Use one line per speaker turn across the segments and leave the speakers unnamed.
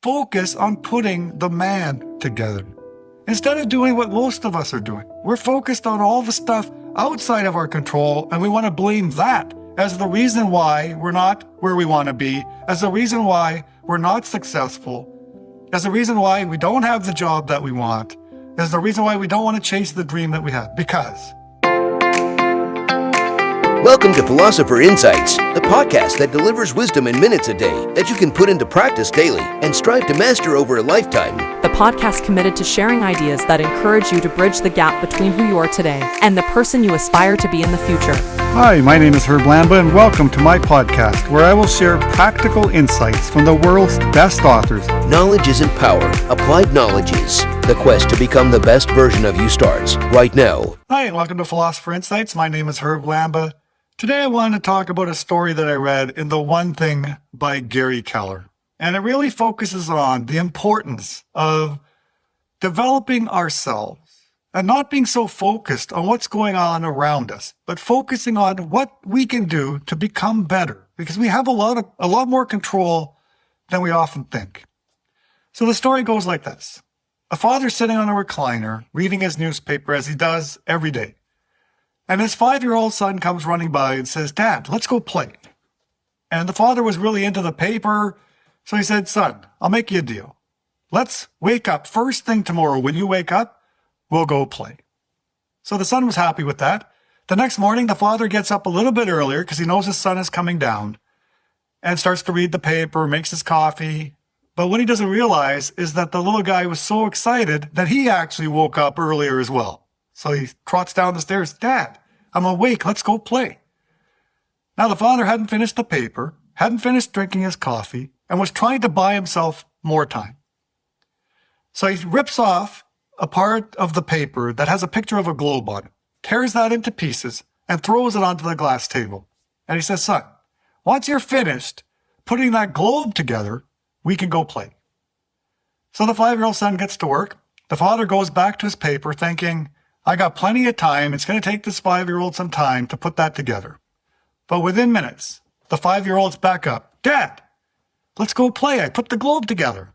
focus on putting the man together. Instead of doing what most of us are doing, we're focused on all the stuff outside of our control, and we want to blame that as the reason why we're not where we want to be, as the reason why we're not successful, as the reason why we don't have the job that we want, as the reason why we don't want to chase the dream that we have. Because
Welcome to Philosopher Insights, the podcast that delivers wisdom in minutes a day that you can put into practice daily and strive to master over a lifetime.
The podcast committed to sharing ideas that encourage you to bridge the gap between who you are today and the person you aspire to be in the future.
Hi, my name is Herb Lamba, and welcome to my podcast, where I will share practical insights from the world's best authors.
Knowledge isn't power. Applied knowledge is. The quest to become the best version of you starts right now.
Hi, and welcome to Philosopher Insights. My name is Herb Lamba. Today I wanted to talk about a story that I read in The One Thing by Gary Keller. And it really focuses on the importance of developing ourselves and not being so focused on what's going on around us, but focusing on what we can do to become better, because we have a lot more control than we often think. So the story goes like this. A father sitting on a recliner reading his newspaper, as he does every day. And his 5-year-old son comes running by and says, "Dad, let's go play." And the father was really into the paper, so he said, "Son, I'll make you a deal. Let's wake up first thing tomorrow. When you wake up, we'll go play." So the son was happy with that. The next morning, the father gets up a little bit earlier because he knows his son is coming down and starts to read the paper, makes his coffee. But what he doesn't realize is that the little guy was so excited that he actually woke up earlier as well. So he trots down the stairs, "Dad, I'm awake, let's go play." Now the father hadn't finished the paper, hadn't finished drinking his coffee, and was trying to buy himself more time. So he rips off a part of the paper that has a picture of a globe on it, tears that into pieces, and throws it onto the glass table. And he says, "Son, once you're finished putting that globe together, we can go play." So the 5-year-old son gets to work. The father goes back to his paper thinking, "I got plenty of time. It's going to take this 5-year-old some time to put that together." But within minutes, the 5-year-old's back up. "Dad, let's go play. I put the globe together."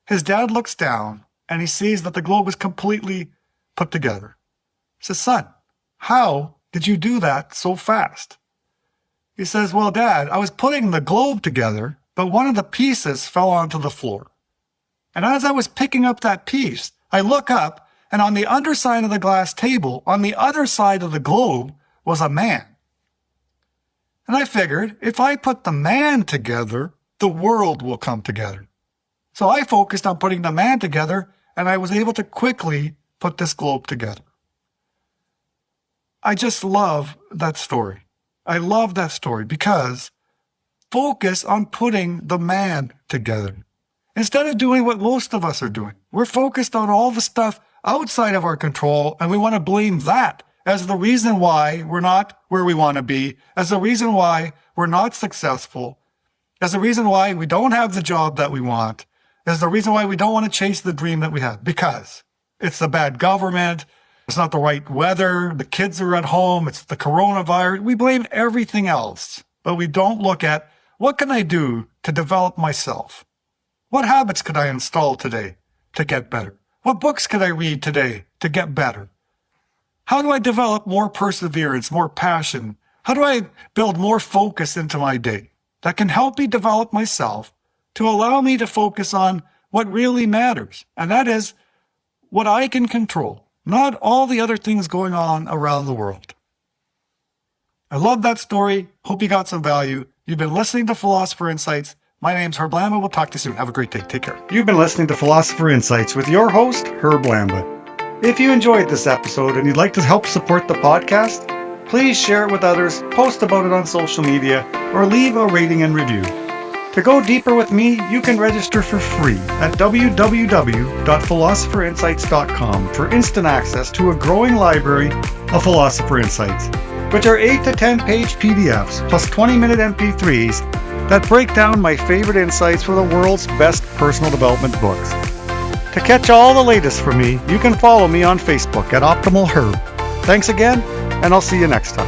His dad looks down and he sees that the globe was completely put together. He says, "Son, how did you do that so fast?" He says, "Well, Dad, I was putting the globe together, but one of the pieces fell onto the floor. And as I was picking up that piece, I look up, and on the underside of the glass table, on the other side of the globe, was a man. And I figured, if I put the man together, the world will come together. So I focused on putting the man together, and I was able to quickly put this globe together." I just love that story. I love that story because focus on putting the man together. Instead of doing what most of us are doing, we're focused on all the stuff outside of our control, and we want to blame that as the reason why we're not where we want to be, as the reason why we're not successful, as the reason why we don't have the job that we want, as the reason why we don't want to chase the dream that we have, because it's the bad government, it's not the right weather, the kids are at home, it's the coronavirus. We blame everything else, but we don't look at, what can I do to develop myself? What habits could I install today to get better? What books could I read today to get better? How do I develop more perseverance, more passion? How do I build more focus into my day that can help me develop myself to allow me to focus on what really matters? And that is what I can control, not all the other things going on around the world. I love that story. Hope you got some value. You've been listening to Philosopher Insights. My name's Herb Lamba. We'll talk to you soon. Have a great day. Take care. You've been listening to Philosopher Insights with your host, Herb Lamba. If you enjoyed this episode and you'd like to help support the podcast, please share it with others, post about it on social media, or leave a rating and review. To go deeper with me, you can register for free at www.philosopherinsights.com for instant access to a growing library of Philosopher Insights, which are 8 to 10 page PDFs plus 20-minute MP3s that break down my favorite insights for the world's best personal development books. To catch all the latest from me, you can follow me on Facebook at Optimal Herb. Thanks again, and I'll see you next time.